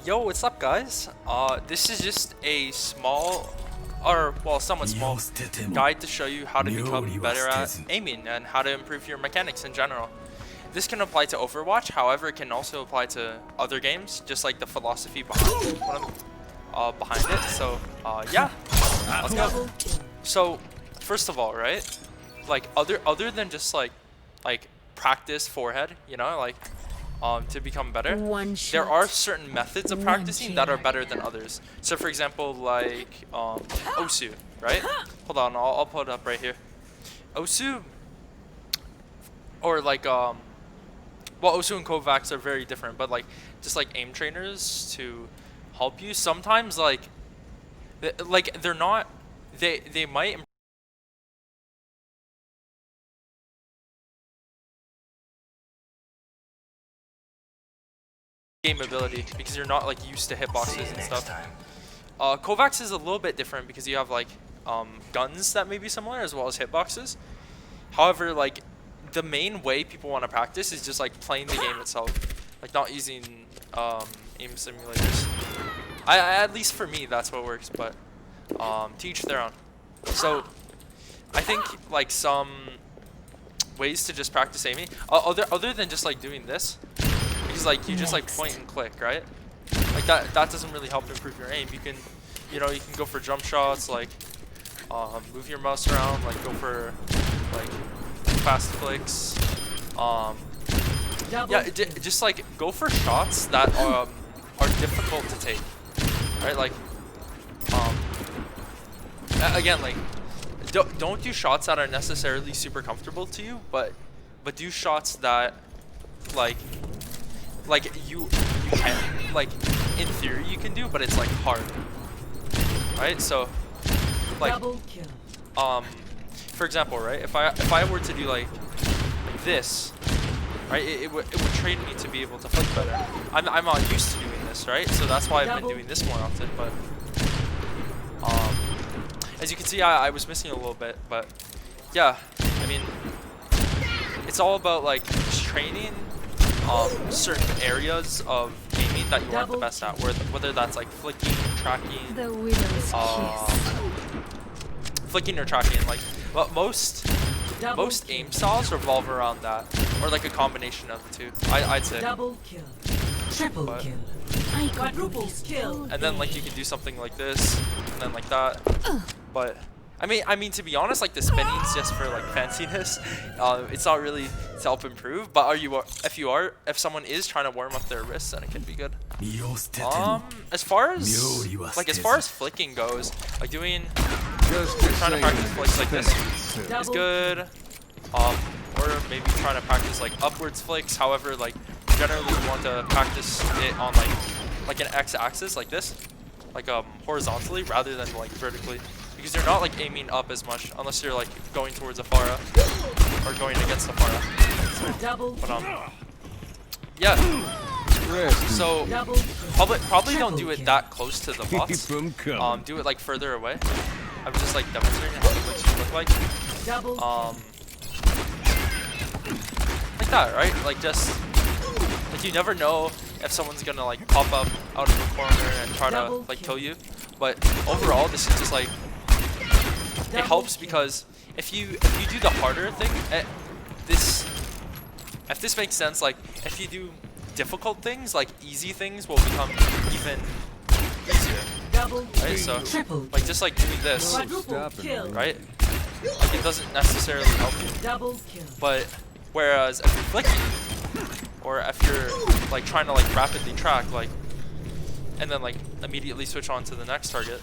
Yo, what's up, guys? This is just a small, or well, somewhat small guide to show you how to become better at aiming and how to improve your mechanics in general. This can apply to Overwatch, however, it can also apply to other games, just like the philosophy behind it. So, yeah, let's go. So, first of all, right, like other than just like practice forehead, you know, like to become better, there are certain methods of practicing that are better than others. So for example, like Osu, right? Hold on, I'll pull it up right here. Osu, or like well, Osu and Kovacs are very different, but like just like aim trainers to help you. Sometimes like they're not, they might game ability because you're not like used to hitboxes and stuff. Kovacs is a little bit different because you have like guns that may be similar as well as hitboxes. However, like the main way people want to practice is just like playing the game itself, like not using aim simulators. At least for me that's what works, but to each their own. So I think like some ways to just practice aiming other than just like doing this, because like you just like point and click, right? Like that doesn't really help improve your aim. You can, you know, you can go for jump shots, like move your mouse around, like go for like fast flicks. Yeah, just like go for shots that are difficult to take, right? Like again, like don't do shots that are necessarily super comfortable to you, but do shots that like you can, like in theory you can do, but it's like hard, right? So like for example, right, if I were to do like this, right, it would train me to be able to flick better. I'm not used to doing this, right? So that's why I've been doing this more often. But as you can see, I was missing a little bit, but yeah, I mean, it's all about like just training certain areas of aiming that you aren't the best at, whether that's like flicking, tracking, flicking or tracking. Like, but most aim styles revolve around that, or like a combination of the two. I'd say. Double kill, triple kill, quadruple kill, and then like you can do something like this, and then like that. But I mean, to be honest, like the spinning's just for like fanciness. It's not really to help improve. But if someone is trying to warm up their wrists, then it can be good. As far as flicking goes, like trying to practice flicks like this is good. Or maybe trying to practice like upwards flicks. However, like generally you want to practice it on like an x-axis like this, like horizontally rather than like vertically. Because you're not like aiming up as much unless you're like going towards a Pharah or going against a Pharah. But yeah. So probably don't do it that close to the bots. Do it like further away. I'm just like demonstrating how the flicks should look like. Like that, right? Like just like you never know if someone's gonna like pop up out of the corner and try to like kill you. But overall, this is just like, it helps because if you do the harder thing, if this makes sense, like if you do difficult things, like easy things will become even easier. Right? So like just like doing this, right? Like it doesn't necessarily help you. But whereas if you're flicking, or if you're like trying to like rapidly track, like, and then like immediately switch on to the next target,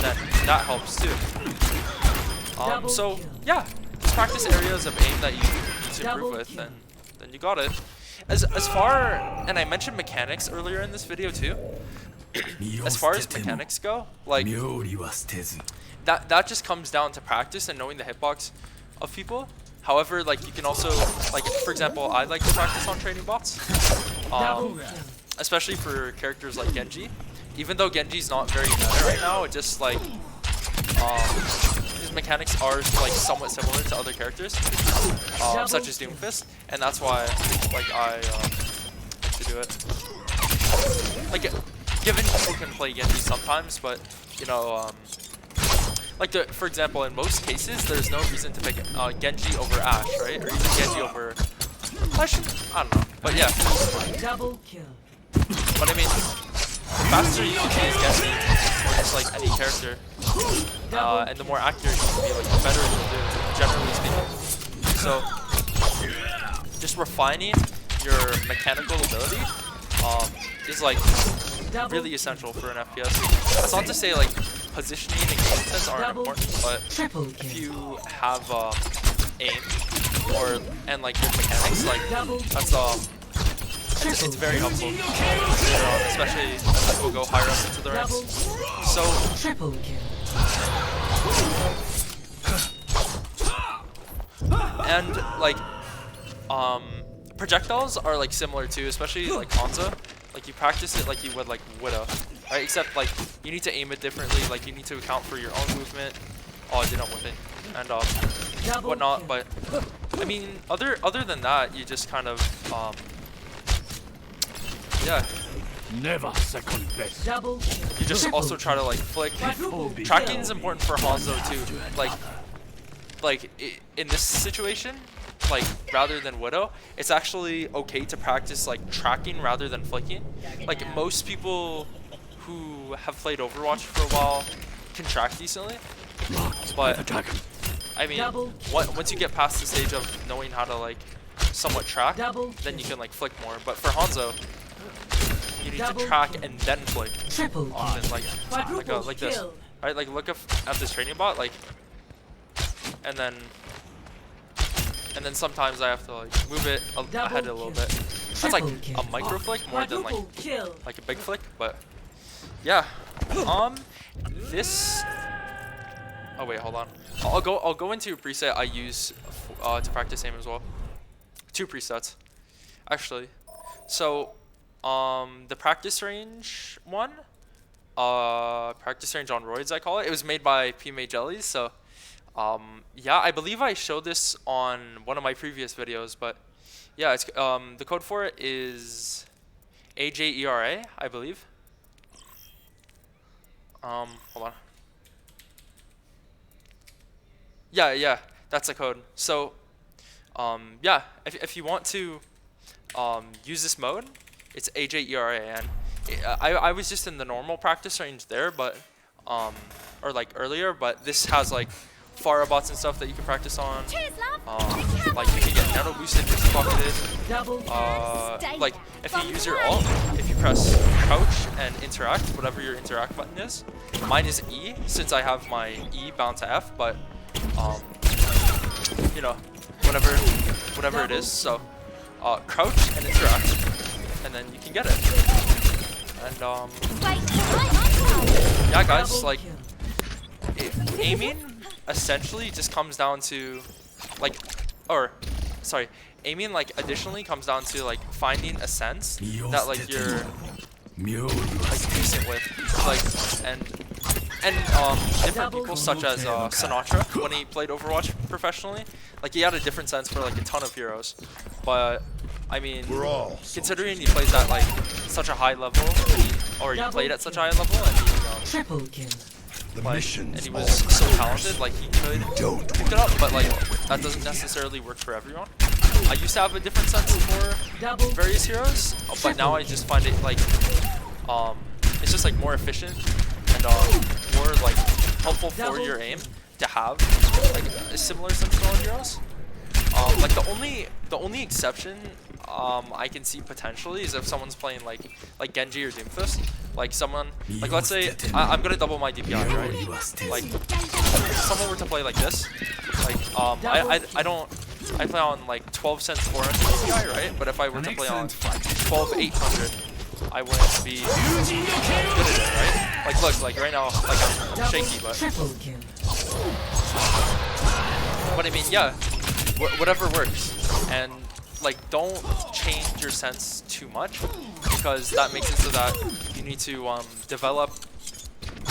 then that helps too. So yeah, just practice areas of aim that you need to improve with, and then you got it. As far, and I mentioned mechanics earlier in this video too. As far as mechanics go, like that just comes down to practice and knowing the hitbox of people. However, like you can also, like for example, I like to practice on training bots, especially for characters like Genji. Even though Genji's not very meta right now, it just like his mechanics are like somewhat similar to other characters, such as Doomfist, and that's why like I like to do do it. Like, given people can play Genji sometimes, but you know, like for example, in most cases, there's no reason to pick Genji over Ashe, right? Or even Genji over Ashe. I don't know, but yeah. Double kill. But I mean, the faster you can choose Genji, or just like any character, and the more accurate you can be, like the better you'll do, generally speaking. So, just refining your mechanical ability is like really essential for an FPS. That's not to say like positioning and game sense aren't important, but if you have aim and like your mechanics, like that's it's very helpful later on, especially as people go higher up into the ranks. So and like projectiles are like similar too, especially like Hanzo. Like you practice it like you would like Widow, right? Except like you need to aim it differently. Like you need to account for your own movement. Oh, I did not with it, and whatnot. But I mean, other than that, you just kind of yeah. Never second best. You just also try to like flick. Tracking is important for Hanzo too. Like in this situation, like rather than Widow, it's actually okay to practice like tracking rather than flicking. Like most people who have played Overwatch for a while can track decently, but I mean, once you get past the stage of knowing how to like somewhat track, then you can like flick more. But for Hanzo, you need to track and then flick often, like this, right? Like look at this training bot, like, and then sometimes I have to like move it ahead a little bit. That's like a micro flick more than like a big flick, but yeah. This. Oh wait, hold on. I'll go into a preset I use to practice aim as well. 2 presets, actually. So, the practice range one, practice range on roids I call it. It was made by PMA Jellies, so yeah, I believe I showed this on one of my previous videos, but yeah, it's the code for it is AJERA, I believe. Hold on. Yeah, that's the code. So, yeah, if you want to use this mode, it's AJERA, and I was just in the normal practice range there, but or like earlier, but this has like Pharah bots and stuff that you can practice on. Like you can get nano boosted versus bucketed. Like if you use your ult, if you press crouch and interact, whatever your interact button is. Mine is E, since I have my E bound to F, but you know, whatever it is. So crouch and interact, and then you can get it. And yeah, guys, like aiming essentially just comes down to like, aiming like additionally comes down to like finding a sense that like you're like decent with, like and different people such as Sinatra, when he played Overwatch professionally, like he had a different sense for like a ton of heroes. But I mean, considering he plays at like such a high level, or he played at such a high level, and he was so talented, like he could pick it up, but like that doesn't necessarily work for everyone. I used to have a different sense for various heroes, but now I just find it like it's just like more efficient and more like helpful for your aim to have like a similar sense for all heroes. Like the only exception I can see potentially is if someone's playing like Genji or Doomfist. Like someone, like let's say I'm gonna double my DPI, right? Like if someone were to play like this, like I play on like 12 cents 400 DPI, right? But if I were to play on 12 800, I wouldn't be good at it, right? Like look, like right now, like I'm shaky, but I mean, yeah, whatever works, and like don't change your sense too much, because that makes it so that you need to develop,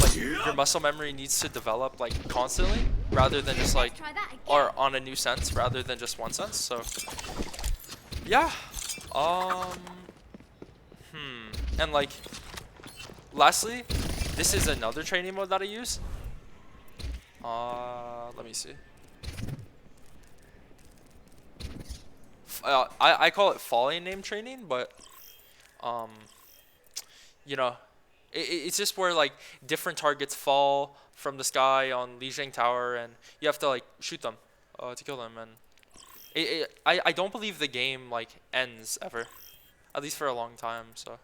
like your muscle memory needs to develop like constantly, rather than just like, or on a new sense rather than just one sense. So yeah, And like, lastly, this is another training mode that I use. Let me see. I call it falling name training, but you know, it's just where like different targets fall from the sky on Lijiang Tower, and you have to like shoot them to kill them. And I don't believe the game like ends ever, at least for a long time. So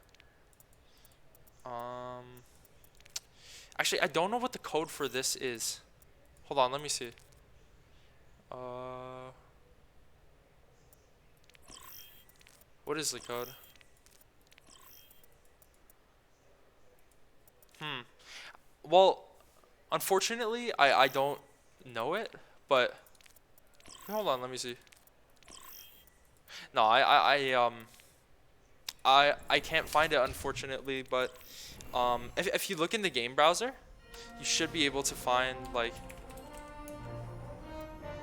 actually I don't know what the code for this is. Hold on, let me see. What is the code? Well, unfortunately, I don't know it, but hold on, let me see. No, I can't find it, unfortunately, but if you look in the game browser, you should be able to find like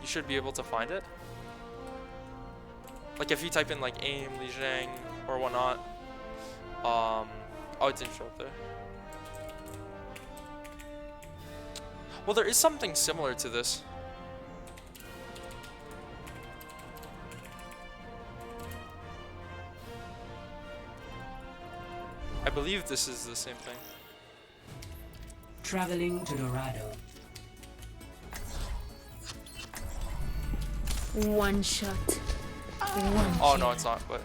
it. Like if you type in like aim Lijiang or whatnot. Oh, it didn't show up there. Well, there is something similar to this. I believe this is the same thing. Traveling to Dorado. One shot. One Oh kill. no, it's not, but